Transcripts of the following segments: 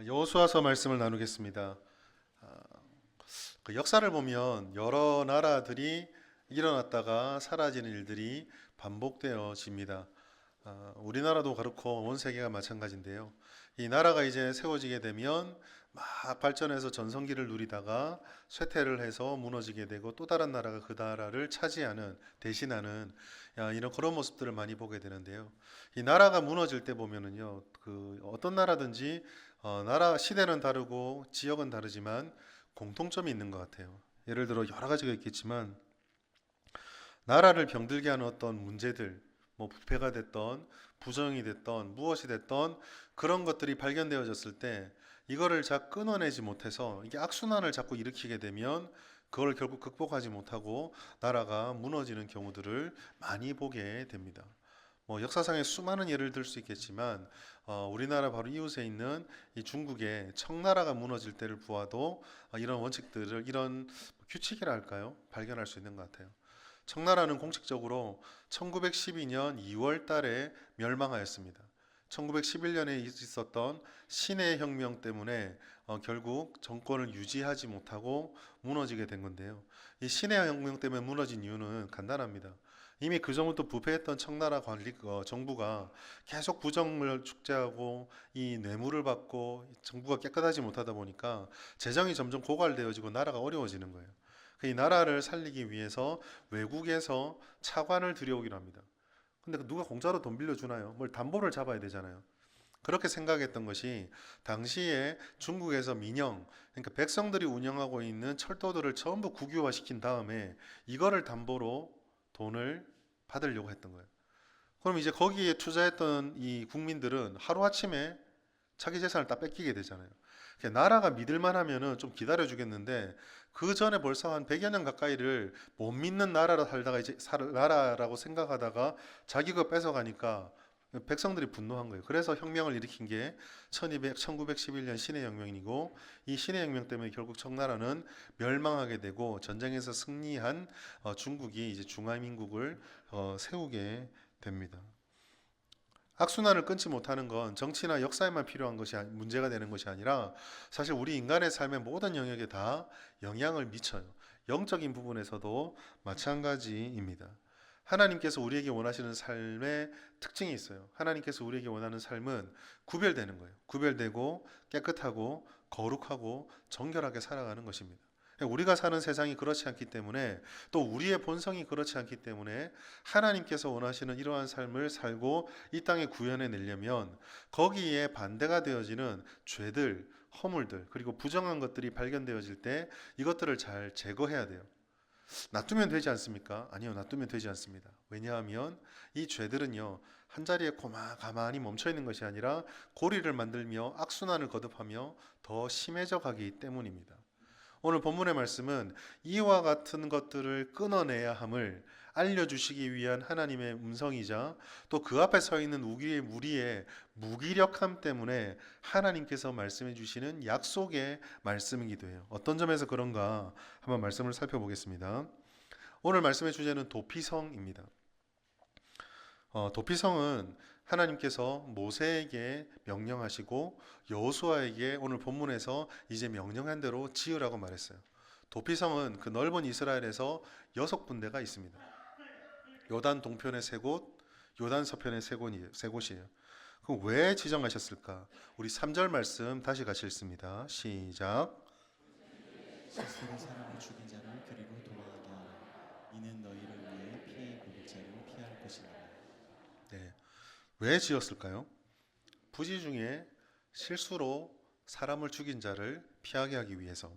여호수아서 말씀을 나누겠습니다. 아, 그 역사를 보면 여러 나라들이 일어났다가 사라지는 일들이 반복되어집니다. 우리나라도 그렇고 온 세계가 마찬가지인데요. 이 나라가 이제 세워지게 되면 막 발전해서 전성기를 누리다가 쇠퇴를 해서 무너지게 되고 또 다른 나라가 그 나라를 차지하는 대신하는 이런 그런 모습들을 많이 보게 되는데요. 이 나라가 무너질 때 보면은요, 그 어떤 나라든지 나라 시대는 다르고 지역은 다르지만 공통점이 있는 것 같아요. 예를 들어 여러 가지가 있겠지만 나라를 병들게 하는 어떤 문제들, 뭐 부패가 됐던 부정이 됐던 무엇이 됐던 그런 것들이 발견되어졌을 때 이거를 잘 끊어내지 못해서 이게 악순환을 자꾸 일으키게 되면 그걸 결국 극복하지 못하고 나라가 무너지는 경우들을 많이 보게 됩니다. 뭐 역사상에 수많은 예를 들 수 있겠지만 우리나라 바로 이웃에 있는 이 중국의 청나라가 무너질 때를 보아도 이런 원칙들을 이런 규칙이라 할까요? 발견할 수 있는 것 같아요. 청나라는 공식적으로 1912년 2월 달에 멸망하였습니다. 1911년에 있었던 신해 혁명 때문에 결국 정권을 유지하지 못하고 무너지게 된 건데요. 이 신해 혁명 때문에 무너진 이유는 간단합니다. 이미 그 전부터 부패했던 청나라 관리 정부가 계속 부정을 축제하고 이 뇌물을 받고 정부가 깨끗하지 못하다 보니까 재정이 점점 고갈되어지고 나라가 어려워지는 거예요. 이 나라를 살리기 위해서 외국에서 차관을 들여오기로 합니다. 근데 누가 공짜로 돈 빌려주나요? 뭘 담보를 잡아야 되잖아요. 그렇게 생각했던 것이 당시에 중국에서 민영, 그러니까 백성들이 운영하고 있는 철도들을 전부 국유화시킨 다음에 이거를 담보로 돈을 받으려고 했던 거예요. 그럼 이제 거기에 투자했던 이 국민들은 하루아침에 자기 재산을 다 뺏기게 되잖아요. 나라가 믿을만 하면은 좀 기다려 주겠는데 그 전에 벌써 한 100여 년 가까이를 못 믿는 나라로 살다가 이제 나라라고 생각하다가 자기가 뺏어가니까 백성들이 분노한 거예요. 그래서 혁명을 일으킨 게 1911년 신해혁명이고 이 신해혁명 때문에 결국 청나라는 멸망하게 되고 전쟁에서 승리한 중국이 이제 중화민국을 세우게 됩니다. 악순환을 끊지 못하는 건 정치나 역사에만 필요한 것이 문제가 되는 것이 아니라 사실 우리 인간의 삶의 모든 영역에 다 영향을 미쳐요. 영적인 부분에서도 마찬가지입니다. 하나님께서 우리에게 원하시는 삶의 특징이 있어요. 하나님께서 우리에게 원하는 삶은 구별되는 거예요. 구별되고 깨끗하고 거룩하고 정결하게 살아가는 것입니다. 우리가 사는 세상이 그렇지 않기 때문에 또 우리의 본성이 그렇지 않기 때문에 하나님께서 원하시는 이러한 삶을 살고 이 땅에 구현해 내려면 거기에 반대가 되어지는 죄들, 허물들, 그리고 부정한 것들이 발견되어질 때 이것들을 잘 제거해야 돼요. 놔두면 되지 않습니까? 아니요, 놔두면 되지 않습니다. 왜냐하면 이 죄들은요, 한 자리에 가만히 멈춰 있는 것이 아니라 고리를 만들며 악순환을 거듭하며 더 심해져 가기 때문입니다. 오늘 본문의 말씀은 이와 같은 것들을 끊어내야 함을 알려주시기 위한 하나님의 음성이자 또 그 앞에 서 있는 우리의 무기력함 때문에 하나님께서 말씀해 주시는 약속의 말씀이기도 해요. 어떤 점에서 그런가 한번 말씀을 살펴보겠습니다. 오늘 말씀의 주제는 도피성입니다. 도피성은 하나님께서 모세에게 명령하시고 여호수아에게 오늘 본문에서 이제 명령한 대로 지으라고 말했어요. 도피성은 그 넓은 이스라엘에서 6군데가 있습니다. 요단 동편의 3곳, 요단 서편의 3곳이에요. 그럼 왜 지정하셨을까? 우리 3절 말씀 다시 같이 읽습니다. 시작. 스스로 사람을 죽인 자를 그리로 도망하게 하라. 이는 너희를 위해 피의 보복자를 피할 것이니라. 네. 왜 지었을까요? 부지 중에 실수로 사람을 죽인 자를 피하게 하기 위해서.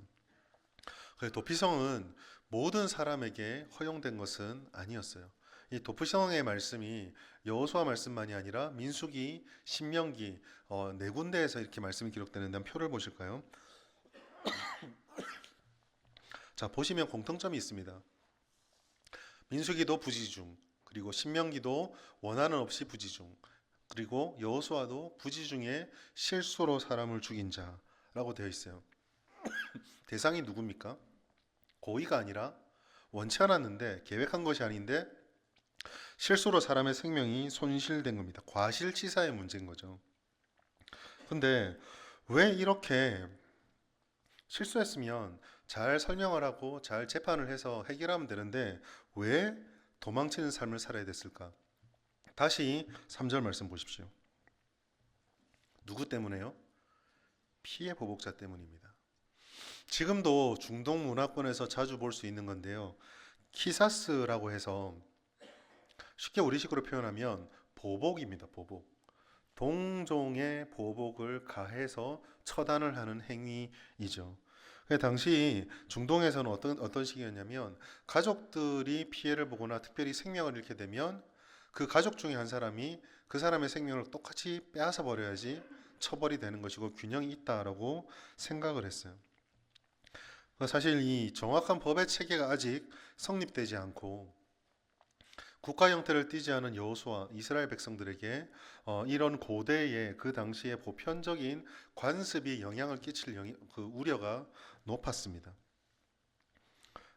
도피성은 모든 사람에게 허용된 것은 아니었어요. 이 도피성의 말씀이 여호수아 말씀만이 아니라 민수기, 신명기 네 군데에서 이렇게 말씀이 기록되는데 한번 표를 보실까요? 자, 보시면 공통점이 있습니다. 민수기도 부지중, 그리고 신명기도 원한은 없이 부지중, 그리고 여호수아도 부지중에 실수로 사람을 죽인 자라고 되어 있어요. 대상이 누굽니까? 고의가 아니라 원치 않았는데 계획한 것이 아닌데 실수로 사람의 생명이 손실된 겁니다. 과실치사의 문제인 거죠. 근데 왜 이렇게 실수했으면 잘 설명을 하고 잘 재판을 해서 해결하면 되는데 왜 도망치는 삶을 살아야 됐을까? 다시 3절 말씀 보십시오. 누구 때문에요? 피해 보복자 때문입니다. 지금도 중동 문화권에서 자주 볼 수 있는 건데요. 키사스라고 해서 쉽게 우리식으로 표현하면 보복입니다. 보복. 동종의 보복을 가해서 처단을 하는 행위이죠. 당시 중동에서는 어떤 식이었냐면 가족들이 피해를 보거나 특별히 생명을 잃게 되면 그 가족 중에 한 사람이 그 사람의 생명을 똑같이 빼앗아 버려야지 처벌이 되는 것이고 균형이 있다라고 생각을 했어요. 사실 이 정확한 법의 체계가 아직 성립되지 않고 국가 형태를 띠지 않은 여호수아 이스라엘 백성들에게 이런 고대의 그 당시의 보편적인 관습이 영향을 끼칠 그 우려가 높았습니다.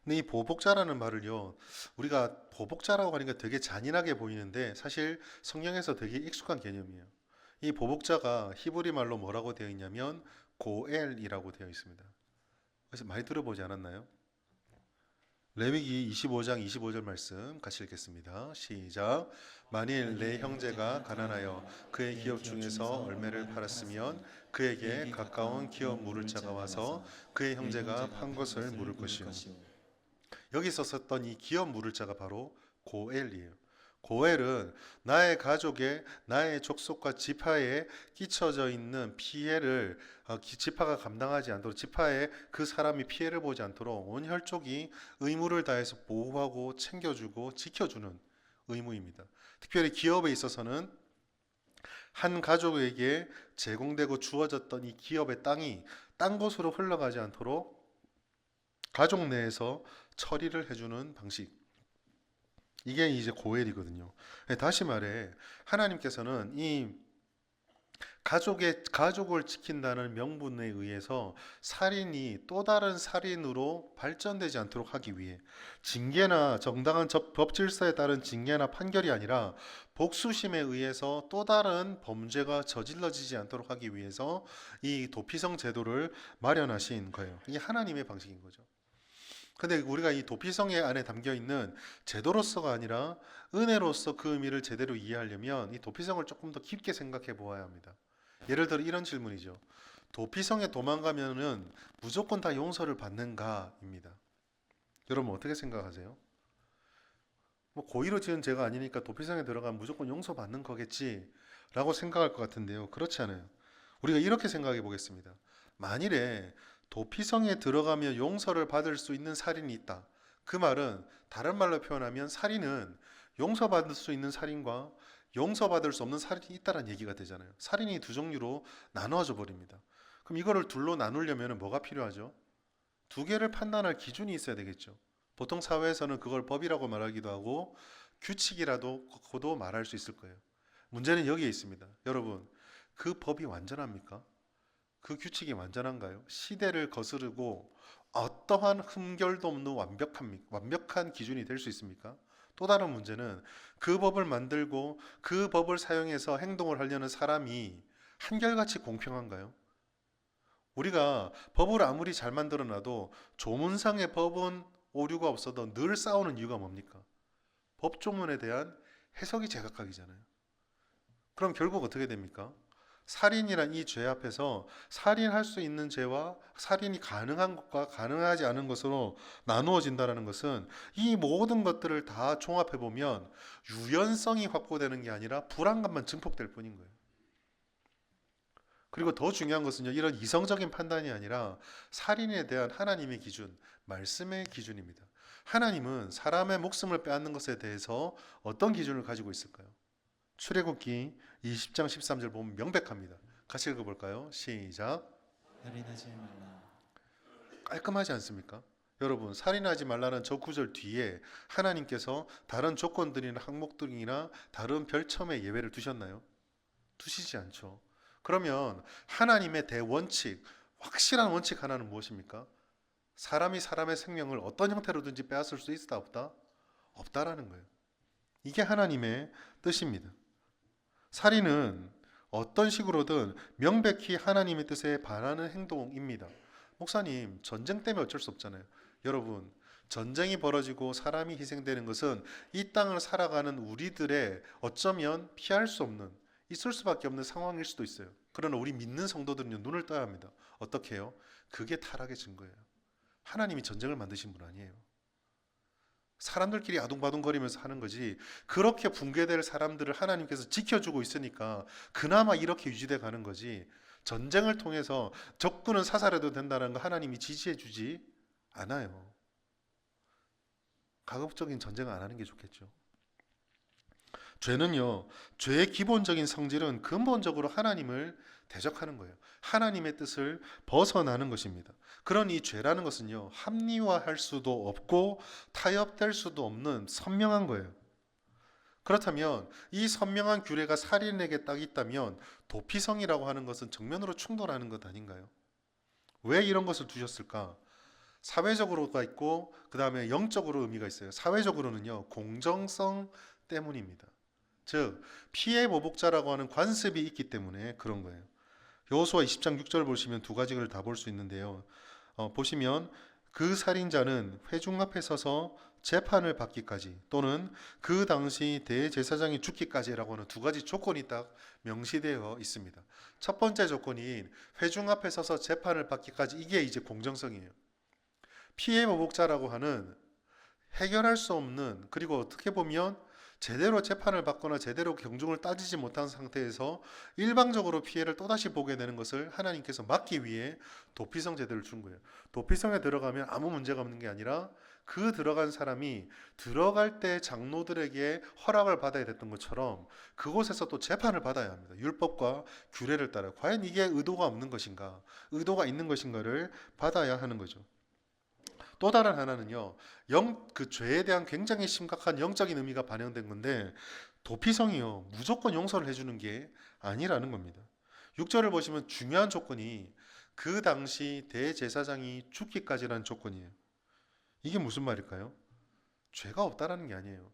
근데 이 보복자라는 말을요, 우리가 보복자라고 하니까 되게 잔인하게 보이는데 사실 성경에서 되게 익숙한 개념이에요. 이 보복자가 히브리 말로 뭐라고 되어 있냐면 고엘이라고 되어 있습니다. 그래서 많이 들어보지 않았나요? 레위기 25장 25절 말씀 같이 읽겠습니다. 시작. 만일 내 형제가 가난하여 그의 기업 중에서 얼매를 팔았으면 그에게 가까운 기업 물을 자가 와서 그의 형제가 판 것을 물을 것이요. 여기서 썼던 이 기업 물을 자가 바로 고엘이에요. 고엘은 나의 가족의 나의 족속과 지파에 끼쳐져 있는 피해를 지파가 감당하지 않도록 지파에 그 사람이 피해를 보지 않도록 온 혈족이 의무를 다해서 보호하고 챙겨주고 지켜주는 의무입니다. 특별히 기업에 있어서는 한 가족에게 제공되고 주어졌던 이 기업의 땅이 딴 곳으로 흘러가지 않도록 가족 내에서 처리를 해주는 방식. 이게 이제 고엘이거든요. 다시 말해 하나님께서는 이 가족을 지킨다는 명분에 의해서 살인이 또 다른 살인으로 발전되지 않도록 하기 위해 징계나 정당한 법 질서에 따른 징계나 판결이 아니라 복수심에 의해서 또 다른 범죄가 저질러지지 않도록 하기 위해서 이 도피성 제도를 마련하신 거예요. 이게 하나님의 방식인 거죠. 근데 우리가 이 도피성의 안에 담겨 있는 제도로서가 아니라 은혜로서 그 의미를 제대로 이해하려면 이 도피성을 조금 더 깊게 생각해 보아야 합니다. 예를 들어 이런 질문이죠. 도피성에 도망가면은 무조건 다 용서를 받는가입니다. 여러분 어떻게 생각하세요? 뭐 고의로 지은 죄가 아니니까 도피성에 들어가면 무조건 용서받는 거겠지라고 생각할 것 같은데요. 그렇지 않아요. 우리가 이렇게 생각해 보겠습니다. 만일에 도피성에 들어가며 용서를 받을 수 있는 살인이 있다. 그 말은 다른 말로 표현하면 살인은 용서받을 수 있는 살인과 용서받을 수 없는 살인이 있다는 얘기가 되잖아요. 살인이 두 종류로 나누어져 버립니다. 그럼 이거를 둘로 나누려면 뭐가 필요하죠? 두 개를 판단할 기준이 있어야 되겠죠. 보통 사회에서는 그걸 법이라고 말하기도 하고 규칙이라고도 말할 수 있을 거예요. 문제는 여기에 있습니다. 여러분, 그 법이 완전합니까? 그 규칙이 완전한가요? 시대를 거스르고 어떠한 흠결도 없는 완벽한 기준이 될 수 있습니까? 또 다른 문제는 그 법을 만들고 그 법을 사용해서 행동을 하려는 사람이 한결같이 공평한가요? 우리가 법을 아무리 잘 만들어 놔도 조문상의 법은 오류가 없어도 늘 싸우는 이유가 뭡니까? 법조문에 대한 해석이 제각각이잖아요. 그럼 결국 어떻게 됩니까? 살인이란 이 죄 앞에서 살인할 수 있는 죄와 살인이 가능한 것과 가능하지 않은 것으로 나누어진다는 것은 이 모든 것들을 다 종합해 보면 유연성이 확보되는 게 아니라 불안감만 증폭될 뿐인 거예요. 그리고 더 중요한 것은요, 이런 이성적인 판단이 아니라 살인에 대한 하나님의 기준, 말씀의 기준입니다. 하나님은 사람의 목숨을 빼앗는 것에 대해서 어떤 기준을 가지고 있을까요? 출애굽기 20장 13절 보면 명백합니다. 같이 읽어볼까요? 시작. 살인하지 말라. 깔끔하지 않습니까? 여러분, 살인하지 말라는 저 구절 뒤에 하나님께서 다른 조건들이나 항목들이나 다른 별첨의 예외를 두셨나요? 두시지 않죠. 그러면 하나님의 대원칙, 확실한 원칙 하나는 무엇입니까? 사람이 사람의 생명을 어떤 형태로든지 빼앗을 수 있다 없다? 없다라는 거예요. 이게 하나님의 뜻입니다. 살인은 어떤 식으로든 명백히 하나님의 뜻에 반하는 행동입니다. 목사님, 전쟁 때문에 어쩔 수 없잖아요. 여러분, 전쟁이 벌어지고 사람이 희생되는 것은 이 땅을 살아가는 우리들의 어쩌면 피할 수 없는, 있을 수밖에 없는 상황일 수도 있어요. 그러나 우리 믿는 성도들은요, 눈을 떠야 합니다. 어떻게 해요? 그게 타락의 증거예요. 하나님이 전쟁을 만드신 분 아니에요. 사람들끼리 아둥바둥거리면서 하는 거지, 그렇게 붕괴될 사람들을 하나님께서 지켜주고 있으니까 그나마 이렇게 유지돼 가는 거지, 전쟁을 통해서 적군은 사살해도 된다는 거 하나님이 지지해 주지 않아요. 가급적인 전쟁을 안 하는 게 좋겠죠. 죄는요, 죄의 기본적인 성질은 근본적으로 하나님을 대적하는 거예요. 하나님의 뜻을 벗어나는 것입니다. 그런 이 죄라는 것은요, 합리화할 수도 없고 타협될 수도 없는 선명한 거예요. 그렇다면 이 선명한 규례가 살인에게 딱 있다면 도피성이라고 하는 것은 정면으로 충돌하는 것 아닌가요? 왜 이런 것을 두셨을까? 사회적으로가 있고 그 다음에 영적으로 의미가 있어요. 사회적으로는요, 공정성 때문입니다. 즉 피해 보복자라고 하는 관습이 있기 때문에 그런 거예요. 여호수아 20장 6절 보시면 두 가지를 다 볼 수 있는데요. 보시면 그 살인자는 회중 앞에 서서 재판을 받기까지 또는 그 당시 대제사장이 죽기까지라고 하는 두 가지 조건이 딱 명시되어 있습니다. 첫 번째 조건인 회중 앞에 서서 재판을 받기까지, 이게 이제 공정성이에요. 피해 보복자라고 하는 해결할 수 없는, 그리고 어떻게 보면 제대로 재판을 받거나 제대로 경중을 따지지 못한 상태에서 일방적으로 피해를 또다시 보게 되는 것을 하나님께서 막기 위해 도피성 제도를 준 거예요. 도피성에 들어가면 아무 문제가 없는 게 아니라 그 들어간 사람이 들어갈 때 장로들에게 허락을 받아야 됐던 것처럼 그곳에서 또 재판을 받아야 합니다. 율법과 규례를 따라 과연 이게 의도가 없는 것인가, 의도가 있는 것인가를 받아야 하는 거죠. 또 다른 하나는요, 그 죄에 대한 굉장히 심각한 영적인 의미가 반영된 건데, 도피성이요, 무조건 용서를 해주는 게 아니라는 겁니다. 6절을 보시면 중요한 조건이 그 당시 대제사장이 죽기까지라는 조건이에요. 이게 무슨 말일까요? 죄가 없다라는 게 아니에요.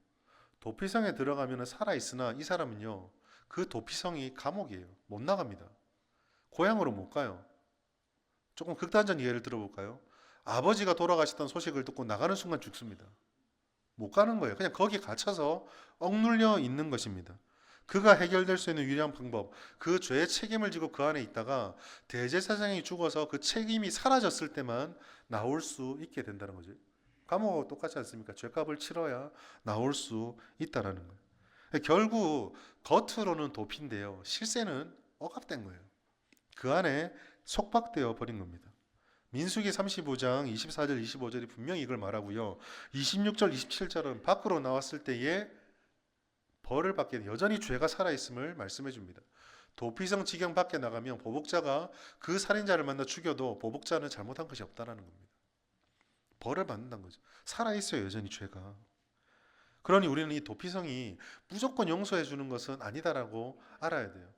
도피성에 들어가면 살아있으나 이 사람은요, 그 도피성이 감옥이에요. 못 나갑니다. 고향으로 못 가요. 조금 극단적 예를 들어볼까요? 아버지가 돌아가셨던 소식을 듣고 나가는 순간 죽습니다. 못 가는 거예요. 그냥 거기 갇혀서 억눌려 있는 것입니다. 그가 해결될 수 있는 유일한 방법, 그 죄의 책임을 지고 그 안에 있다가 대제사장이 죽어서 그 책임이 사라졌을 때만 나올 수 있게 된다는 거죠. 감옥하고 똑같지 않습니까? 죄값을 치러야 나올 수 있다라는 거예요. 결국 겉으로는 도피인데요, 실세는 억압된 거예요. 그 안에 속박되어 버린 겁니다. 민수기 35장 24절 25절이 분명히 이걸 말하고요. 26절 27절은 밖으로 나왔을 때에 벌을 받게 돼, 여전히 죄가 살아있음을 말씀해 줍니다. 도피성 지경 밖에 나가면 보복자가 그 살인자를 만나 죽여도 보복자는 잘못한 것이 없다라는 겁니다. 벌을 받는다는 거죠. 살아있어요, 여전히 죄가. 그러니 우리는 이 도피성이 무조건 용서해 주는 것은 아니다라고 알아야 돼요.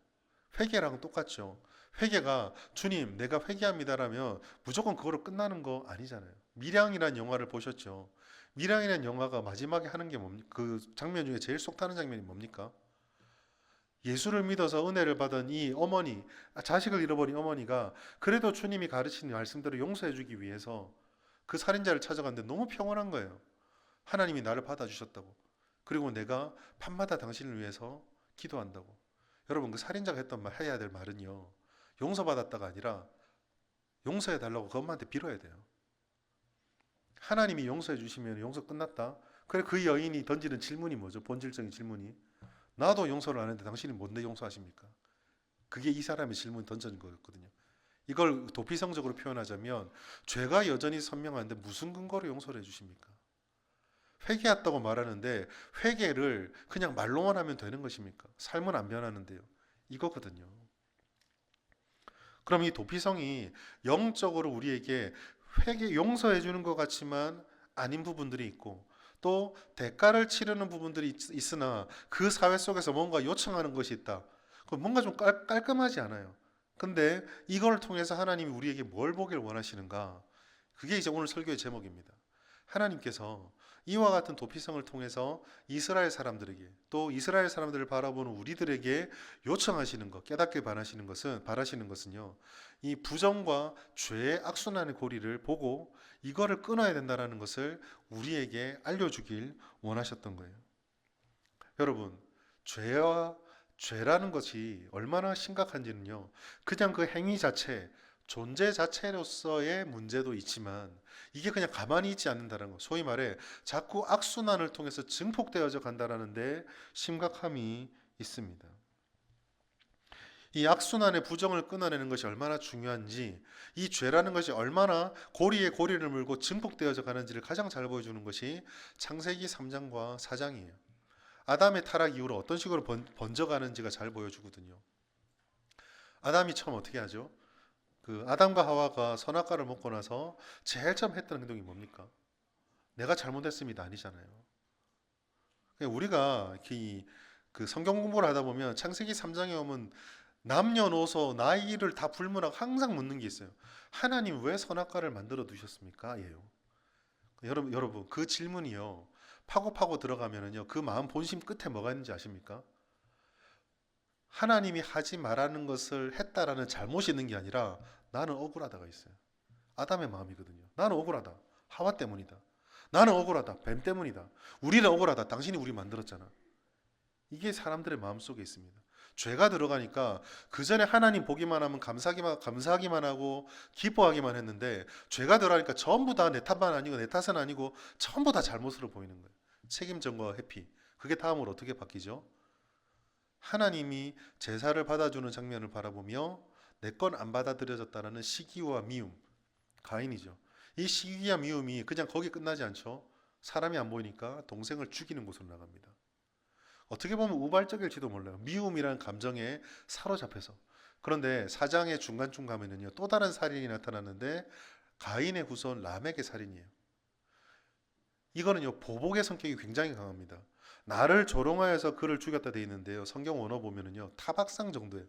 회개랑 똑같죠. 회개가 주님 내가 회개합니다라면 무조건 그거로 끝나는 거 아니잖아요. 밀양이라는 영화를 보셨죠? 밀양이라는 영화가 마지막에 하는 게 뭡니까? 그 장면 중에 제일 속 타는 장면이 뭡니까? 예수를 믿어서 은혜를 받은 이 어머니, 자식을 잃어버린 어머니가 그래도 주님이 가르친 말씀대로 용서해 주기 위해서 그 살인자를 찾아갔는데 너무 평온한 거예요. 하나님이 나를 받아주셨다고. 그리고 내가 밤마다 당신을 위해서 기도한다고. 여러분, 그 살인자가 했던 말, 해야 될 말은요, 용서받았다가 아니라 용서해 달라고 그 엄마한테 빌어야 돼요. 하나님이 용서해 주시면 용서 끝났다. 그래, 그 여인이 던지는 질문이 뭐죠? 본질적인 질문이, 나도 용서를 안 했는데 당신이 뭔데 용서하십니까? 그게 이 사람의 질문이 던진 거였거든요. 이걸 도피성적으로 표현하자면 죄가 여전히 선명한데 무슨 근거로 용서를 해주십니까? 회개했다고 말하는데 회개를 그냥 말로만 하면 되는 것입니까? 삶은 안 변하는데요. 이거거든요. 그럼 이 도피성이 영적으로 우리에게 회개 용서해 주는 것 같지만 아닌 부분들이 있고, 또 대가를 치르는 부분들이 있으나 그 사회 속에서 뭔가 요청하는 것이 있다. 뭔가 좀 깔끔하지 않아요. 근데 이걸 통해서 하나님이 우리에게 뭘 보길 원하시는가? 그게 이제 오늘 설교의 제목입니다. 하나님께서 이와 같은 도피성을 통해서 이스라엘 사람들에게 또 이스라엘 사람들을 바라보는 우리들에게 요청하시는 것, 깨닫게 바라시는 것은요. 이 부정과 죄의 악순환의 고리를 보고 이거를 끊어야 된다는 것을 우리에게 알려주길 원하셨던 거예요. 여러분, 죄라는 것이 얼마나 심각한지는요. 그냥 그 행위 자체, 존재 자체로서의 문제도 있지만 이게 그냥 가만히 있지 않는다는 거. 소위 말해 자꾸 악순환을 통해서 증폭되어져 간다는 데 심각함이 있습니다. 이 악순환의 부정을 끊어내는 것이 얼마나 중요한지, 이 죄라는 것이 얼마나 고리에 고리를 물고 증폭되어져 가는지를 가장 잘 보여주는 것이 창세기 3장과 4장이에요. 아담의 타락 이후로 어떤 식으로 번져가는지가 잘 보여주거든요. 아담이 처음 어떻게 하죠? 그 아담과 하와가 선악과를 먹고 나서 제일 처음 했던 행동이 뭡니까? 내가 잘못했습니다 아니잖아요. 그러니까 우리가 그 성경 공부를 하다 보면 창세기 3장에 오면 남녀노소 나이를 다 불문하고 항상 묻는 게 있어요. 하나님 왜 선악과를 만들어 두셨습니까? 예요. 여러분 그 질문이요. 파고 들어가면은요. 그 마음 본심 끝에 뭐가 있는지 아십니까? 하나님이 하지 말라는 것을 했다라는 잘못이 있는 게 아니라 나는 억울하다가 있어요. 아담의 마음이거든요. 나는 억울하다. 하와 때문이다. 나는 억울하다. 뱀 때문이다. 우리는 억울하다. 당신이 우리 만들었잖아. 이게 사람들의 마음 속에 있습니다. 죄가 들어가니까 그 전에 하나님 보기만 하면 감사하기만 하고 기뻐하기만 했는데 죄가 들어가니까 전부 다 내 탓만 아니고 내 탓은 아니고 전부 다 잘못으로 보이는 거예요. 책임 전가와 회피. 그게 다음으로 어떻게 바뀌죠? 하나님이 제사를 받아주는 장면을 바라보며 내 건 안 받아들여졌다라는 시기와 미움. 가인이죠. 이 시기와 미움이 그냥 거기 끝나지 않죠. 사람이 안 보이니까 동생을 죽이는 곳으로 나갑니다. 어떻게 보면 우발적일지도 몰라요. 미움이라는 감정에 사로잡혀서. 그런데 사장의 중간쯤 가면은요, 또 다른 살인이 나타났는데 가인의 후손 라멕의 살인이에요. 이거는요, 보복의 성격이 굉장히 강합니다. 나를 조롱하여서 그를 죽였다 돼 있는데요. 성경 원어 보면은요, 타박상 정도예요.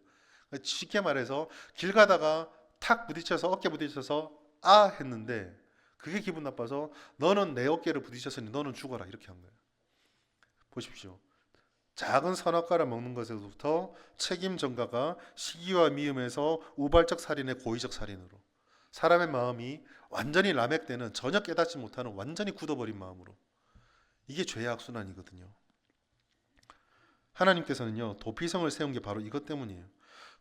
쉽게 말해서 길 가다가 탁 부딪혀서 어깨 부딪혀서 아 했는데 그게 기분 나빠서 너는 내 어깨를 부딪혔으니 너는 죽어라 이렇게 한 거예요. 보십시오. 작은 선악과를 먹는 것에서부터 책임 전가가 시기와 미움에서 우발적 살인의 고의적 살인으로 사람의 마음이 완전히 라멕되는 전혀 깨닫지 못하는 완전히 굳어버린 마음으로 이게 죄의 악순환이거든요. 하나님께서는요 도피성을 세운 게 바로 이것 때문이에요.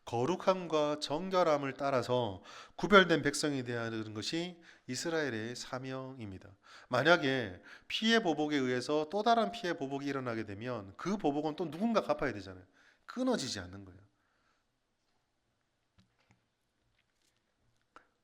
거룩함과 정결함을 따라서 구별된 백성이 되어야 하는 것이 이스라엘의 사명입니다. 만약에 피해 보복에 의해서 또 다른 피해 보복이 일어나게 되면 그 보복은 또 누군가 갚아야 되잖아요. 끊어지지 않는 거예요.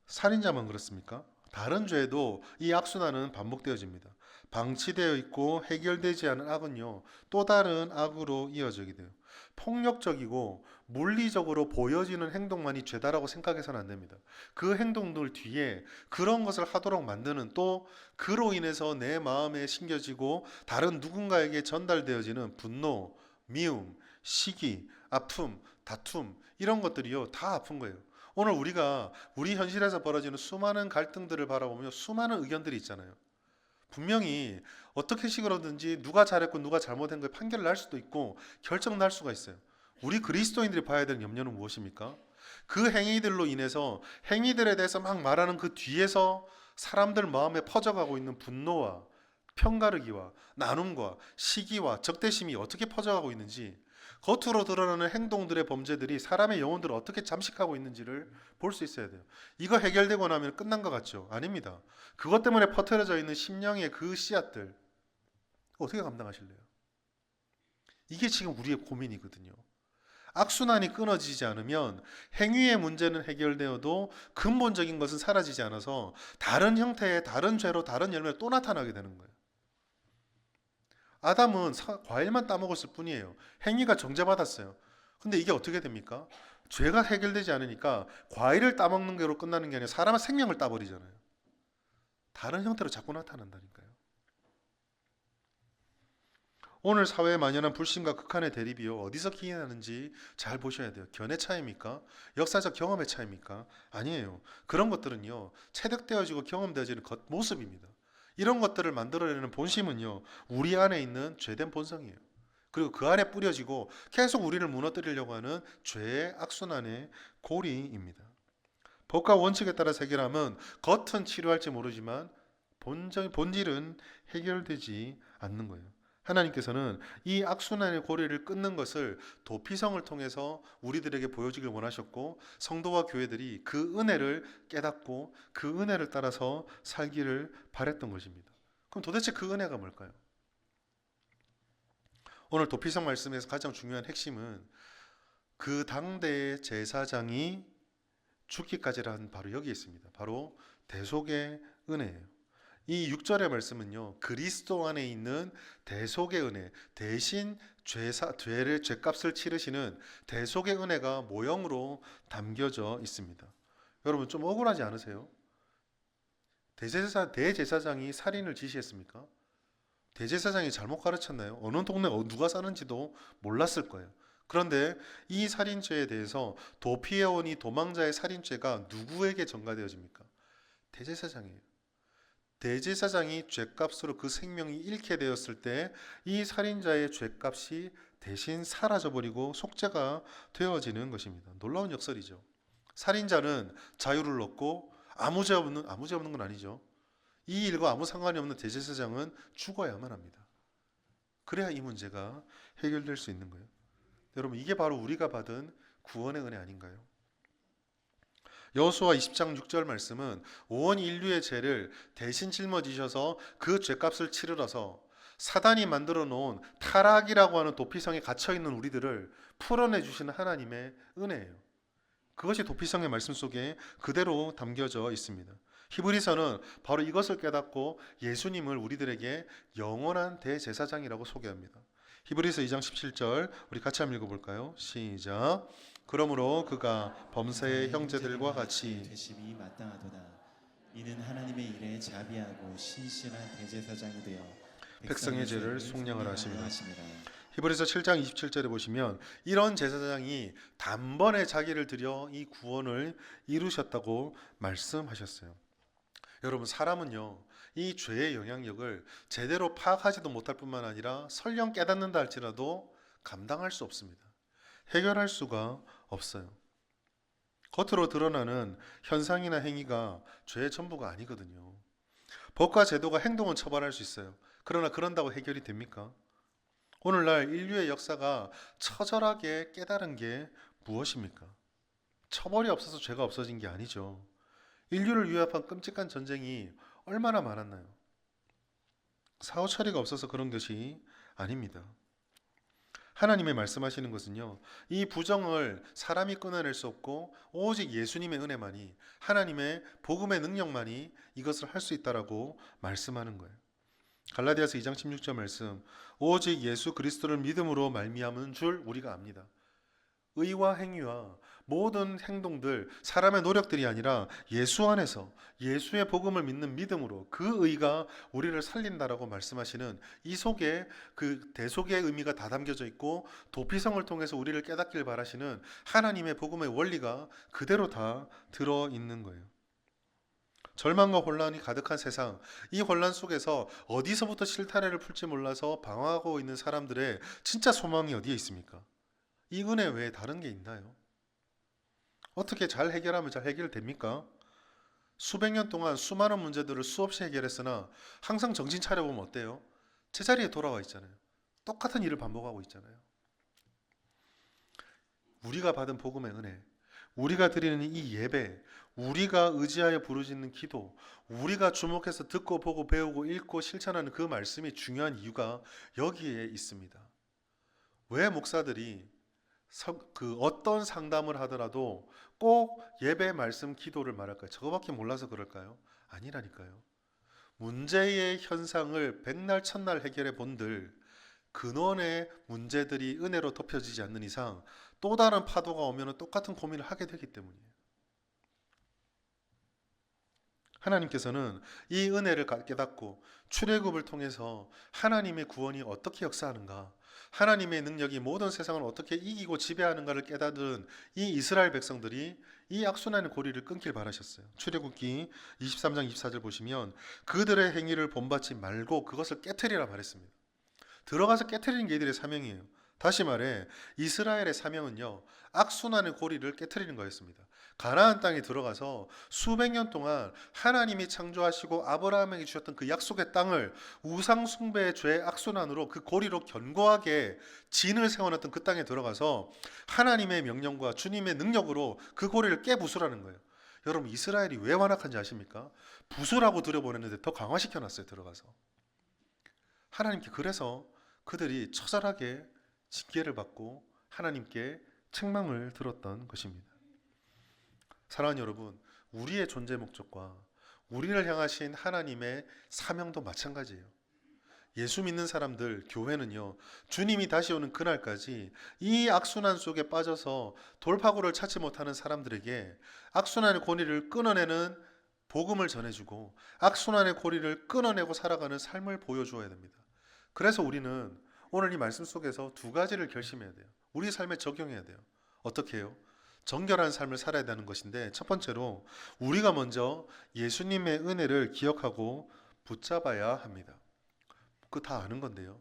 살인자만 그렇습니까? 다른 죄도 이 악순환은 반복되어집니다. 방치되어 있고 해결되지 않은 악은요, 또 다른 악으로 이어지게 돼요. 폭력적이고 물리적으로 보여지는 행동만이 죄다라고 생각해서는 안 됩니다. 그 행동들 뒤에 그런 것을 하도록 만드는 또 그로 인해서 내 마음에 심겨지고 다른 누군가에게 전달되어지는 분노, 미움, 시기, 아픔, 다툼 이런 것들이요 다 아픈 거예요. 오늘 우리가 우리 현실에서 벌어지는 수많은 갈등들을 바라보며 수많은 의견들이 있잖아요. 분명히 어떻게 식으로든지 누가 잘했고 누가 잘못한 거에 판결을 날 수도 있고 결정 날 수가 있어요. 우리 그리스도인들이 봐야 되는 염려는 무엇입니까? 그 행위들로 인해서 행위들에 대해서 막 말하는 그 뒤에서 사람들 마음에 퍼져가고 있는 분노와 편가르기와 나눔과 시기와 적대심이 어떻게 퍼져가고 있는지 겉으로 드러나는 행동들의 범죄들이 사람의 영혼들을 어떻게 잠식하고 있는지를 볼 수 있어야 돼요. 이거 해결되고 나면 끝난 것 같죠? 아닙니다. 그것 때문에 퍼뜨려져 있는 심령의 그 씨앗들 어떻게 감당하실래요? 이게 지금 우리의 고민이거든요. 악순환이 끊어지지 않으면 행위의 문제는 해결되어도 근본적인 것은 사라지지 않아서 다른 형태의 다른 죄로 다른 열매가 또 나타나게 되는 거예요. 아담은 과일만 따먹었을 뿐이에요. 행위가 정죄받았어요. 근데 이게 어떻게 됩니까? 죄가 해결되지 않으니까 과일을 따먹는 게로 끝나는 게 아니라 사람의 생명을 따버리잖아요. 다른 형태로 자꾸 나타난다니까요. 오늘 사회에 만연한 불신과 극한의 대립이요. 어디서 기인하는지 잘 보셔야 돼요. 견해 차이입니까? 역사적 경험의 차이입니까? 아니에요. 그런 것들은요. 체득되어지고 경험되어지는 겉모습입니다. 이런 것들을 만들어내는 본심은요, 우리 안에 있는 죄된 본성이에요. 그리고 그 안에 뿌려지고 계속 우리를 무너뜨리려고 하는 죄의 악순환의 고리입니다. 법과 원칙에 따라 해결하면 겉은 치료할지 모르지만 본질은 해결되지 않는 거예요. 하나님께서는 이 악순환의 고리를 끊는 것을 도피성을 통해서 우리들에게 보여주길 원하셨고, 성도와 교회들이 그 은혜를 깨닫고 그 은혜를 따라서 살기를 바랬던 것입니다. 그럼 도대체 그 은혜가 뭘까요? 오늘 도피성 말씀에서 가장 중요한 핵심은 그 당대의 제사장이 죽기까지라는 바로 여기 있습니다. 바로 대속의 은혜예요. 이 6절의 말씀은요, 그리스도 안에 있는 대속의 은혜, 대신 죄값을 치르시는 대속의 은혜가 모형으로 담겨져 있습니다. 여러분 좀 억울하지 않으세요? 대제사장이 살인을 지시했습니까? 대제사장이 잘못 가르쳤나요? 어느 동네 누가 사는지도 몰랐을 거예요. 그런데 이 살인죄에 대해서 도피해온 이 도망자의 살인죄가 누구에게 전가되어집니까? 대제사장이에요. 대제사장이 죄값으로 그 생명이 잃게 되었을 때 이 살인자의 죄값이 대신 사라져버리고 속죄가 되어지는 것입니다. 놀라운 역설이죠. 살인자는 자유를 얻고 아무 죄 없는 건 아니죠. 이 일과 아무 상관이 없는 대제사장은 죽어야만 합니다. 그래야 이 문제가 해결될 수 있는 거예요. 여러분, 이게 바로 우리가 받은 구원의 은혜 아닌가요? 여호수아 20장 6절 말씀은 온 인류의 죄를 대신 짊어지셔서 그 죄값을 치르러서 사단이 만들어 놓은 타락이라고 하는 도피성에 갇혀 있는 우리들을 풀어내 주시는 하나님의 은혜예요. 그것이 도피성의 말씀 속에 그대로 담겨져 있습니다. 히브리서는 바로 이것을 깨닫고 예수님을 우리들에게 영원한 대제사장이라고 소개합니다. 히브리서 2장 17절 우리 같이 한번 읽어볼까요? 시작. 그러므로 그가 범사의 형제들과 같이 되심이 마땅하도다. 이는 하나님의 일에 자비하고 신실한 대제사장이 되어 백성의 죄를 속량하라 하심이라. 하심이라. 히브리서 7장 27절에 보시면 이런 제사장이 단번에 자기를 들여 이 구원을 이루셨다고 말씀하셨어요. 여러분, 사람은요, 이 죄의 영향력을 제대로 파악하지도 못할 뿐만 아니라 설령 깨닫는다 할지라도 감당할 수 없습니다. 해결할 수가 없어요. 겉으로 드러나는 현상이나 행위가 죄의 전부가 아니거든요. 법과 제도가 행동은 처벌할 수 있어요. 그러나 그런다고 해결이 됩니까? 오늘날 인류의 역사가 처절하게 깨달은 게 무엇입니까? 처벌이 없어서 죄가 없어진 게 아니죠. 인류를 위협한 끔찍한 전쟁이 얼마나 많았나요? 사후 처리가 없어서 그런 것이 아닙니다. 하나님의 말씀하시는 것은요, 이 부정을 사람이 끊어낼 수 없고 오직 예수님의 은혜만이, 하나님의 복음의 능력만이 이것을 할 수 있다라고 말씀하는 거예요. 갈라디아서 2장 16절 말씀, 오직 예수 그리스도를 믿음으로 말미암은 줄 우리가 압니다. 의와 행위와 모든 행동들, 사람의 노력들이 아니라 예수 안에서 예수의 복음을 믿는 믿음으로 그 의가 우리를 살린다라고 말씀하시는 이 속에 그 대속의 의미가 다 담겨져 있고, 도피성을 통해서 우리를 깨닫길 바라시는 하나님의 복음의 원리가 그대로 다 들어있는 거예요. 절망과 혼란이 가득한 세상, 이 혼란 속에서 어디서부터 실타래를 풀지 몰라서 방황하고 있는 사람들의 진짜 소망이 어디에 있습니까? 이 은혜 외에 다른 게 있나요? 어떻게 잘 해결하면 잘 해결됩니까? 수백 년 동안 수많은 문제들을 수없이 해결했으나 항상 정신 차려보면 어때요? 제자리에 돌아와 있잖아요. 똑같은 일을 반복하고 있잖아요. 우리가 받은 복음의 은혜, 우리가 드리는 이 예배, 우리가 의지하여 부르짖는 기도, 우리가 주목해서 듣고 보고 배우고 읽고 실천하는 그 말씀이 중요한 이유가 여기에 있습니다. 왜 목사들이 그 어떤 상담을 하더라도 꼭 예배, 말씀, 기도를 말할까요? 저거밖에 몰라서 그럴까요? 아니라니까요. 문제의 현상을 백날 첫날 해결해 본들 근원의 문제들이 은혜로 덮여지지 않는 이상 또 다른 파도가 오면 똑같은 고민을 하게 되기 때문이에요. 하나님께서는 이 은혜를 깨닫고 출애굽을 통해서 하나님의 구원이 어떻게 역사하는가, 하나님의 능력이 모든 세상을 어떻게 이기고 지배하는가를 깨닫은 이 이스라엘 백성들이 이 악순환의 고리를 끊길 바라셨어요. 출애굽기 23장 24절 보시면 그들의 행위를 본받지 말고 그것을 깨트리라 말했습니다. 들어가서 깨트리는 게 이들의 사명이에요. 다시 말해 이스라엘의 사명은요, 악순환의 고리를 깨트리는 거였습니다. 가나안 땅에 들어가서 수백 년 동안 하나님이 창조하시고 아브라함에게 주셨던 그 약속의 땅을 우상 숭배의 죄의 악순환으로 그 고리로 견고하게 진을 세워놨던 그 땅에 들어가서 하나님의 명령과 주님의 능력으로 그 고리를 깨부수라는 거예요. 여러분, 이스라엘이 왜 완악한지 아십니까? 부수라고 들여보냈는데 더 강화시켜놨어요. 들어가서. 하나님께 그래서 그들이 처절하게 징계를 받고 하나님께 책망을 들었던 것입니다. 사랑하는 여러분, 우리의 존재 목적과 우리를 향하신 하나님의 사명도 마찬가지예요. 예수 믿는 사람들, 교회는요, 주님이 다시 오는 그날까지 이 악순환 속에 빠져서 돌파구를 찾지 못하는 사람들에게 악순환의 고리를 끊어내는 복음을 전해주고 악순환의 고리를 끊어내고 살아가는 삶을 보여주어야 됩니다. 그래서 우리는 오늘 이 말씀 속에서 두 가지를 결심해야 돼요. 우리 삶에 적용해야 돼요. 어떻게 해요? 정결한 삶을 살아야 되는 것인데, 첫 번째로 우리가 먼저 예수님의 은혜를 기억하고 붙잡아야 합니다. 그거 다 아는 건데요.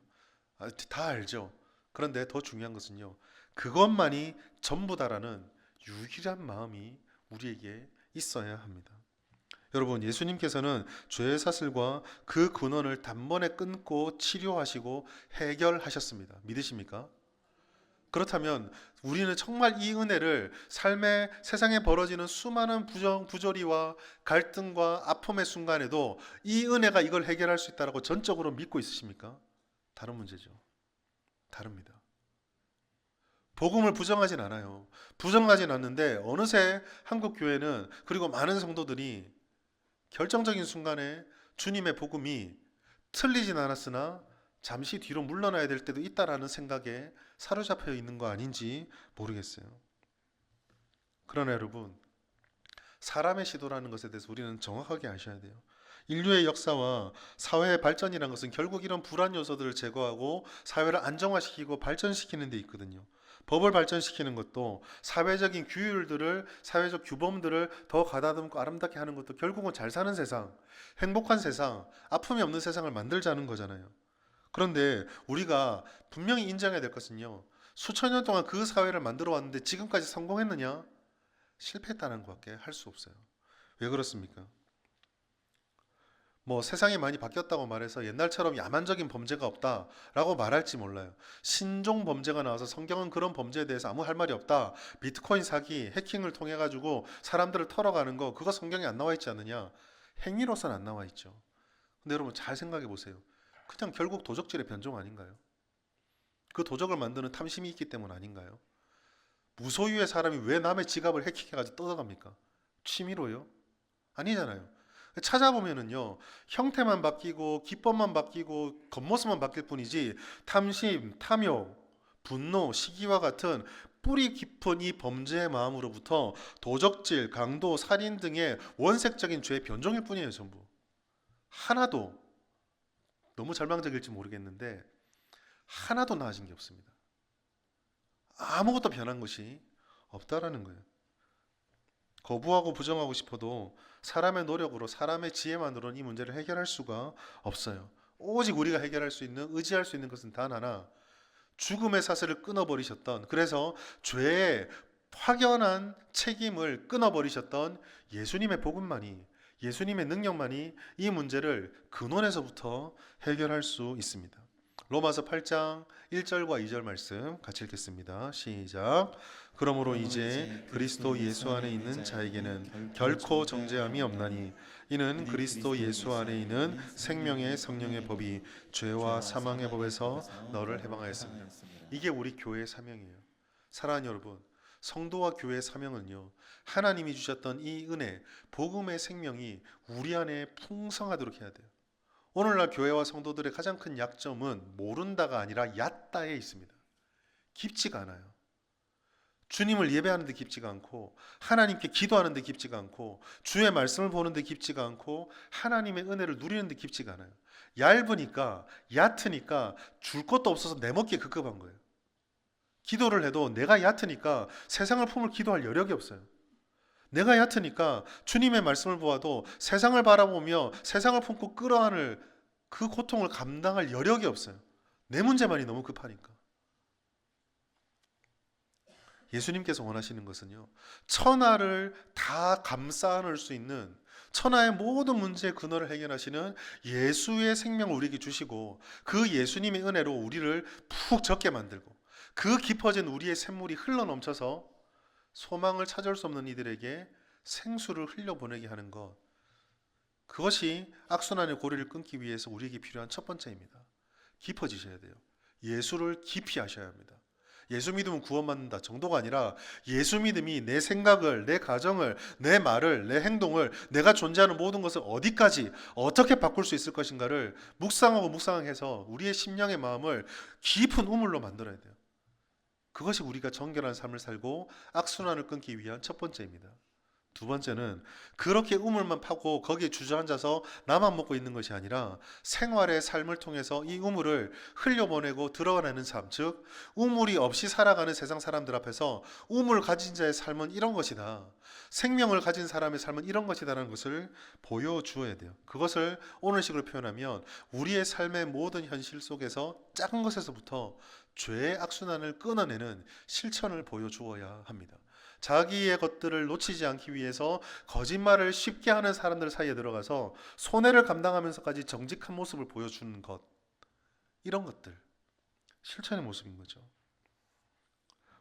다 알죠. 그런데 더 중요한 것은요, 그것만이 전부다라는 유일한 마음이 우리에게 있어야 합니다. 여러분, 예수님께서는 죄의 사슬과 그 근원을 단번에 끊고 치료하시고 해결하셨습니다. 믿으십니까? 그렇다면 우리는 정말 이 은혜를 삶의 세상에 벌어지는 수많은 부조리와 갈등과 아픔의 순간에도 이 은혜가 이걸 해결할 수 있다고 전적으로 믿고 있으십니까? 다른 문제죠. 다릅니다. 복음을 부정하진 않아요. 부정하진 않는데 어느새 한국 교회는, 그리고 많은 성도들이 결정적인 순간에 주님의 복음이 틀리진 않았으나 잠시 뒤로 물러나야 될 때도 있다라는 생각에 사로잡혀 있는 거 아닌지 모르겠어요. 그러나 여러분, 사람의 시도라는 것에 대해서 우리는 정확하게 아셔야 돼요. 인류의 역사와 사회의 발전이라는 것은 결국 이런 불안 요소들을 제거하고 사회를 안정화시키고 발전시키는 데 있거든요. 법을 발전시키는 것도, 사회적인 규율들을, 사회적 규범들을 더 가다듬고 아름답게 하는 것도 결국은 잘 사는 세상, 행복한 세상, 아픔이 없는 세상을 만들자는 거잖아요. 그런데 우리가 분명히 인정해야 될 것은요, 수천 년 동안 그 사회를 만들어 왔는데 지금까지 성공했느냐? 실패했다는 것밖에 할 수 없어요. 왜 그렇습니까? 세상이 많이 바뀌었다고 말해서 옛날처럼 야만적인 범죄가 없다라고 말할지 몰라요. 신종 범죄가 나와서 성경은 그런 범죄에 대해서 아무 할 말이 없다. 비트코인 사기, 해킹을 통해 가지고 사람들을 털어가는 거, 그거 성경에 안 나와 있지 않느냐? 행위로서는 안 나와 있죠. 근데 여러분 잘 생각해 보세요. 그냥 결국 도적질의 변종 아닌가요? 그 도적을 만드는 탐심이 있기 때문 아닌가요? 무소유의 사람이 왜 남의 지갑을 해킹해가지고 뜯어갑니까? 취미로요? 아니잖아요. 찾아보면은요, 형태만 바뀌고 기법만 바뀌고 겉모습만 바뀔 뿐이지 탐심, 탐욕, 분노, 시기와 같은 뿌리 깊은 이 범죄의 마음으로부터 도적질, 강도, 살인 등의 원색적인 죄의 변종일 뿐이에요. 전부. 하나도, 너무 절망적일지 모르겠는데 하나도 나아진 게 없습니다. 아무것도 변한 것이 없다라는 거예요. 거부하고 부정하고 싶어도 사람의 노력으로, 사람의 지혜만으로는 이 문제를 해결할 수가 없어요. 오직 우리가 해결할 수 있는, 의지할 수 있는 것은 단 하나, 죽음의 사슬을 끊어버리셨던, 그래서 죄의 확연한 책임을 끊어버리셨던 예수님의 복음만이, 예수님의 능력만이 이 문제를 근원에서부터 해결할 수 있습니다. 로마서 8장 1절과 2절 말씀 같이 읽겠습니다. 시작. 그러므로 이제 그리스도 예수 안에 있는 자에게는 결코 정죄함이 없나니 이는 그리스도 예수 안에 있는 생명의 성령의 법이 죄와 사망의 법에서 너를 해방하였습니다. 이게 우리 교회의 사명이에요. 사랑하는 여러분, 성도와 교회의 사명은요, 하나님이 주셨던 이 은혜, 복음의 생명이 우리 안에 풍성하도록 해야 돼요. 오늘날 교회와 성도들의 가장 큰 약점은 모른다가 아니라 얕다에 있습니다. 깊지가 않아요. 주님을 예배하는 데 깊지가 않고 하나님께 기도하는 데 깊지가 않고 주의 말씀을 보는 데 깊지가 않고 하나님의 은혜를 누리는 데 깊지가 않아요. 얇으니까 얕으니까 줄 것도 없어서 내먹기에 급급한 거예요. 기도를 해도 내가 얕으니까 세상을 품을 기도할 여력이 없어요. 내가 얕으니까 주님의 말씀을 보아도 세상을 바라보며 세상을 품고 끌어안을 그 고통을 감당할 여력이 없어요. 내 문제만이 너무 급하니까. 예수님께서 원하시는 것은요, 천하를 다 감싸 안을 수 있는 천하의 모든 문제의 근원을 해결하시는 예수의 생명을 우리에게 주시고 그 예수님의 은혜로 우리를 푹 젖게 만들고 그 깊어진 우리의 샘물이 흘러넘쳐서 소망을 찾을 수 없는 이들에게 생수를 흘려보내게 하는 것, 그것이 악순환의 고리를 끊기 위해서 우리에게 필요한 첫 번째입니다. 깊어지셔야 돼요. 예수를 깊이 하셔야 합니다. 예수 믿으면 구원받는다 정도가 아니라 예수 믿음이 내 생각을, 내 가정을, 내 말을, 내 행동을, 내가 존재하는 모든 것을 어디까지 어떻게 바꿀 수 있을 것인가를 묵상하고 묵상해서 우리의 심령의 마음을 깊은 우물로 만들어야 돼요. 그것이 우리가 정결한 삶을 살고 악순환을 끊기 위한 첫 번째입니다. 두 번째는 그렇게 우물만 파고 거기에 주저앉아서 나만 먹고 있는 것이 아니라 생활의 삶을 통해서 이 우물을 흘려보내고 들어가는 삶, 즉 우물이 없이 살아가는 세상 사람들 앞에서 우물 가진 자의 삶은 이런 것이다, 생명을 가진 사람의 삶은 이런 것이다라는 것을 보여주어야 돼요. 그것을 오늘식으로 표현하면 우리의 삶의 모든 현실 속에서 작은 것에서부터 죄의 악순환을 끊어내는 실천을 보여주어야 합니다. 자기의 것들을 놓치지 않기 위해서 거짓말을 쉽게 하는 사람들 사이에 들어가서 손해를 감당하면서까지 정직한 모습을 보여주는 것, 이런 것들 실천의 모습인 거죠.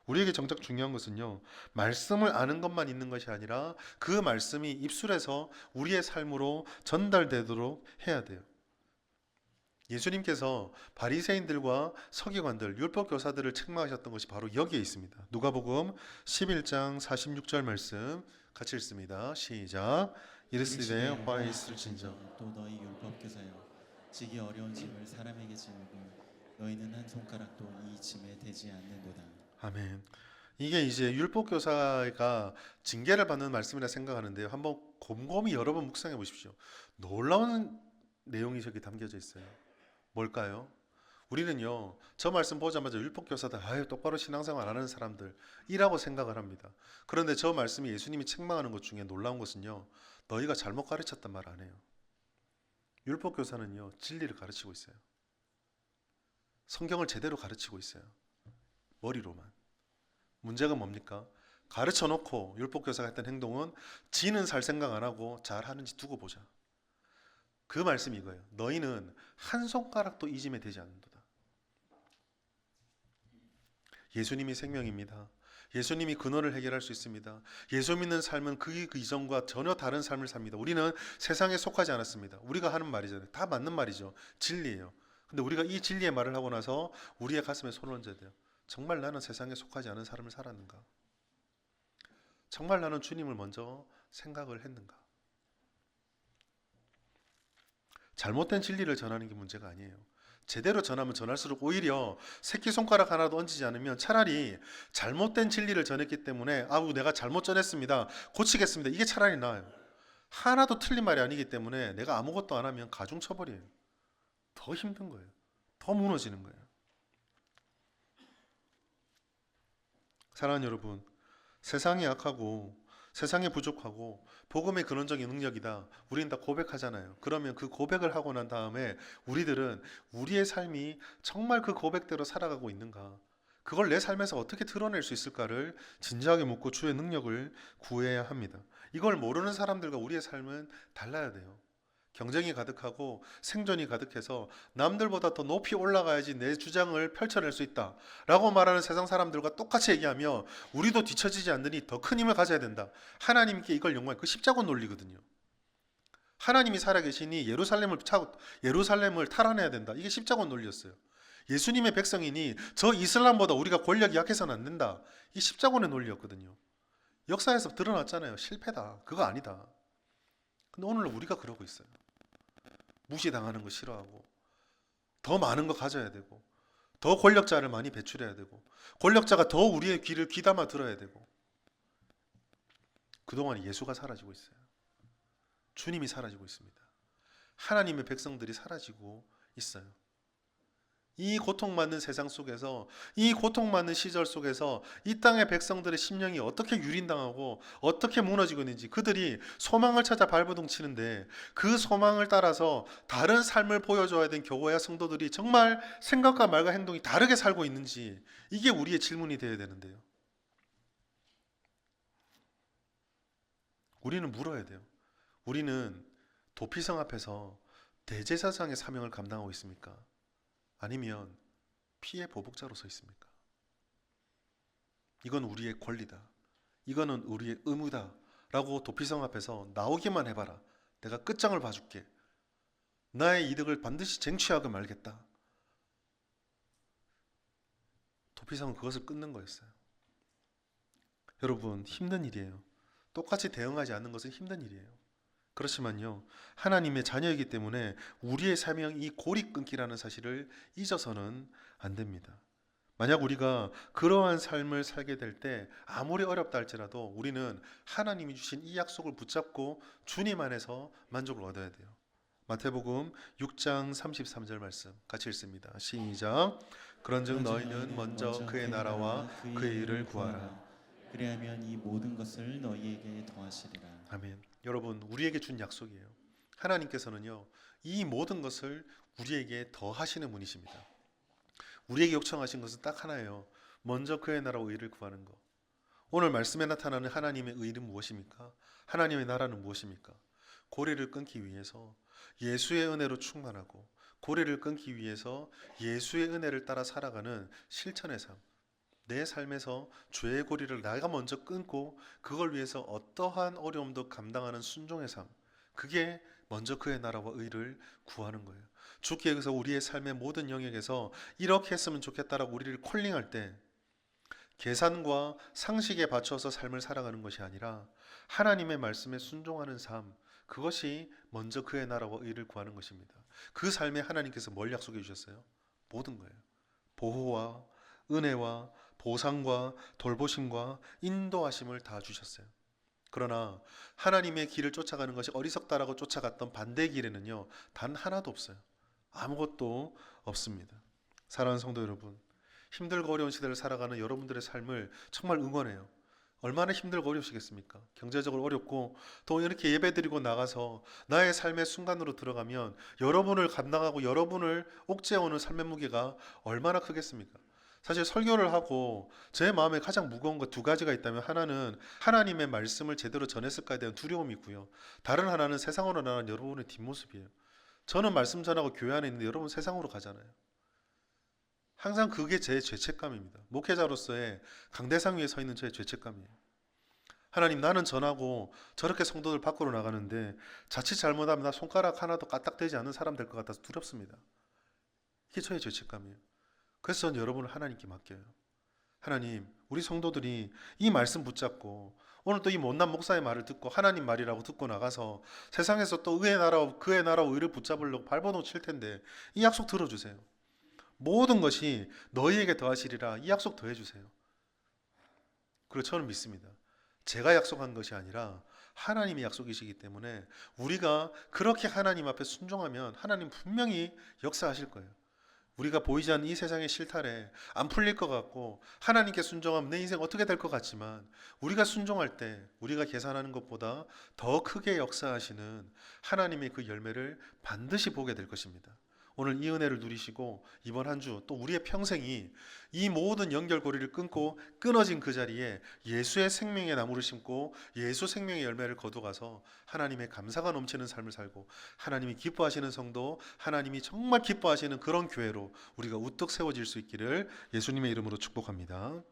우리에게 정작 중요한 것은요, 말씀을 아는 것만 있는 것이 아니라 그 말씀이 입술에서 우리의 삶으로 전달되도록 해야 돼요. 예수님께서 바리새인들과 서기관들, 율법 교사들을 책망하셨던 것이 바로 여기에 있습니다. 누가복음 11장 46절 말씀 같이 읽습니다. 시작. 이르시되 화 있을진저. 또 너희 율법 교사여, 지기 어려운 짐을 사람에게 지우고 너희는 한 손가락도 이 짐에 대지 않는도다. 아멘. 이게 이제 율법 교사가 징계를 받는 말씀이라 생각하는데요. 한번 곰곰이 여러 번 묵상해 보십시오. 놀라운 내용이 저기 담겨져 있어요. 뭘까요? 우리는요, 저 말씀 보자마자 율법 교사들, 아유 똑바로 신앙생활 안 하는 사람들이라고 생각을 합니다. 그런데 저 말씀이 예수님이 책망하는 것 중에 놀라운 것은요, 너희가 잘못 가르쳤단 말 안 해요. 율법 교사는요, 진리를 가르치고 있어요. 성경을 제대로 가르치고 있어요. 머리로만. 문제가 뭡니까? 가르쳐 놓고 율법 교사가 했던 행동은 지는 살 생각 안 하고 잘 하는지 두고 보자. 그 말씀이 이거예요. 너희는 한 손가락도 이 짐에 대지 않는도다. 예수님이 생명입니다. 예수님이 근원을 해결할 수 있습니다. 예수 믿는 삶은 그 이전과 전혀 다른 삶을 삽니다. 우리는 세상에 속하지 않았습니다. 우리가 하는 말이잖아요. 다 맞는 말이죠. 진리예요. 근데 우리가 이 진리의 말을 하고 나서 우리의 가슴에 손을 얹어야 돼요. 정말 나는 세상에 속하지 않은 삶을 살았는가? 정말 나는 주님을 먼저 생각을 했는가? 잘못된 진리를 전하는 게 문제가 아니에요. 제대로 전하면 전할수록 오히려 새끼손가락 하나도 얹지 않으면 차라리 잘못된 진리를 전했기 때문에 아우 내가 잘못 전했습니다, 고치겠습니다, 이게 차라리 나아요. 하나도 틀린 말이 아니기 때문에 내가 아무것도 안 하면 가중처벌이에요. 더 힘든 거예요. 더 무너지는 거예요. 사랑하는 여러분, 세상이 약하고 세상에 부족하고 복음의 근원적인 능력이다, 우리는 다 고백하잖아요. 그러면 그 고백을 하고 난 다음에 우리들은 우리의 삶이 정말 그 고백대로 살아가고 있는가, 그걸 내 삶에서 어떻게 드러낼 수 있을까를 진지하게 묻고 주의 능력을 구해야 합니다. 이걸 모르는 사람들과 우리의 삶은 달라야 돼요. 경쟁이 가득하고 생존이 가득해서 남들보다 더 높이 올라가야지 내 주장을 펼쳐낼 수 있다 라고 말하는 세상 사람들과 똑같이 얘기하며 우리도 뒤처지지 않으니 더 큰 힘을 가져야 된다. 하나님께 이걸 영광, 그 십자군 논리거든요. 하나님이 살아계시니 예루살렘을 탈환해야 된다. 이게 십자군 논리였어요. 예수님의 백성이니 저 이슬람보다 우리가 권력이 약해서는 안 된다. 이게 십자군의 논리였거든요. 역사에서 드러났잖아요. 실패다. 그거 아니다. 근데 오늘 우리가 그러고 있어요. 무시당하는 거 싫어하고 더 많은 거 가져야 되고 더 권력자를 많이 배출해야 되고 권력자가 더 우리의 귀를 귀담아 들어야 되고 그동안 예수가 사라지고 있어요. 주님이 사라지고 있습니다. 하나님의 백성들이 사라지고 있어요. 이 고통받는 세상 속에서 이 고통받는 시절 속에서 이 땅의 백성들의 심령이 어떻게 유린당하고 어떻게 무너지고 있는지 그들이 소망을 찾아 발버둥 치는데 그 소망을 따라서 다른 삶을 보여줘야 된 교회와 성도들이 정말 생각과 말과 행동이 다르게 살고 있는지 이게 우리의 질문이 되어야 되는데요. 우리는 물어야 돼요. 우리는 도피성 앞에서 대제사장의 사명을 감당하고 있습니까? 아니면 피해 보복자로 서 있습니까? 이건 우리의 권리다. 이거는 우리의 의무다. 라고 도피성 앞에서 나오기만 해봐라. 내가 끝장을 봐줄게. 나의 이득을 반드시 쟁취하고 말겠다. 도피성은 그것을 끊는 거였어요. 여러분, 힘든 일이에요. 똑같이 대응하지 않는 것은 힘든 일이에요. 그렇지만요, 하나님의 자녀이기 때문에 우리의 사명이 이 고리 끊기라는 사실을 잊어서는 안 됩니다. 만약 우리가 그러한 삶을 살게 될 때 아무리 어렵다 할지라도 우리는 하나님이 주신 이 약속을 붙잡고 주님 안에서 만족을 얻어야 돼요. 마태복음 6장 33절 말씀 같이 읽습니다. 시작. 그런즉 너희는 먼저 그의 나라와 그의 일을 구하라. 그리하면 이 모든 것을 너희에게 더하시리라. 아멘. 여러분, 우리에게 준 약속이에요. 하나님께서는요, 이 모든 것을 우리에게 더하시는 분이십니다. 우리에게 요청하신 것은 딱 하나예요. 먼저 그의 나라와 의를 구하는 것. 오늘 말씀에 나타나는 하나님의 의는 무엇입니까? 하나님의 나라는 무엇입니까? 고리를 끊기 위해서 예수의 은혜로 충만하고 고리를 끊기 위해서 예수의 은혜를 따라 살아가는 실천의 삶. 내 삶에서 죄의 고리를 내가 먼저 끊고 그걸 위해서 어떠한 어려움도 감당하는 순종의 삶. 그게 먼저 그의 나라와 의를 구하는 거예요. 주께서 우리의 삶의 모든 영역에서 이렇게 했으면 좋겠다라고 우리를 콜링할 때 계산과 상식에 받쳐서 삶을 살아가는 것이 아니라 하나님의 말씀에 순종하는 삶, 그것이 먼저 그의 나라와 의를 구하는 것입니다. 그 삶에 하나님께서 뭘 약속해 주셨어요? 모든 거예요. 보호와 은혜와 보상과 돌보심과 인도하심을 다 주셨어요. 그러나 하나님의 길을 쫓아가는 것이 어리석다라고 쫓아갔던 반대의 길에는요, 단 하나도 없어요. 아무것도 없습니다. 사랑하는 성도 여러분, 힘들고 어려운 시대를 살아가는 여러분들의 삶을 정말 응원해요. 얼마나 힘들고 어려우시겠습니까? 경제적으로 어렵고 또 이렇게 예배드리고 나가서 나의 삶의 순간으로 들어가면 여러분을 감당하고 여러분을 옥죄어오는 삶의 무게가 얼마나 크겠습니까? 사실 설교를 하고 제 마음에 가장 무거운 것 두 가지가 있다면 하나는 하나님의 말씀을 제대로 전했을까에 대한 두려움이 있고요. 다른 하나는 세상으로 나가는 여러분의 뒷모습이에요. 저는 말씀 전하고 교회 안에 있는데 여러분 세상으로 가잖아요. 항상 그게 제 죄책감입니다. 목회자로서의 강대상 위에 서 있는 저의 죄책감이에요. 하나님, 나는 전하고 저렇게 성도들 밖으로 나가는데 자칫 잘못하면 나 손가락 하나도 까딱대지 않는 사람 될 것 같아서 두렵습니다. 이게 저의 죄책감이에요. 그래서 저는 여러분을 하나님께 맡겨요. 하나님, 우리 성도들이 이 말씀 붙잡고 오늘 또 이 못난 목사의 말을 듣고 하나님 말이라고 듣고 나가서 세상에서 또 의의 나라와 그의 나라와 의를 붙잡으려고 발버둥 칠 텐데 이 약속 들어주세요. 모든 것이 너희에게 더하시리라. 이 약속 더해주세요. 그리고 저는 믿습니다. 제가 약속한 것이 아니라 하나님의 약속이시기 때문에 우리가 그렇게 하나님 앞에 순종하면 하나님 분명히 역사하실 거예요. 우리가 보이지 않는 이 세상의 실탈에 안 풀릴 것 같고 하나님께 순종하면 내 인생 어떻게 될 것 같지만 우리가 순종할 때 우리가 계산하는 것보다 더 크게 역사하시는 하나님의 그 열매를 반드시 보게 될 것입니다. 오늘 이 은혜를 누리시고 이번 한 주 또 우리의 평생이 이 모든 연결고리를 끊고 끊어진 그 자리에 예수의 생명의 나무를 심고 예수 생명의 열매를 거두가서 하나님의 감사가 넘치는 삶을 살고 하나님이 기뻐하시는 성도, 하나님이 정말 기뻐하시는 그런 교회로 우리가 우뚝 세워질 수 있기를 예수님의 이름으로 축복합니다.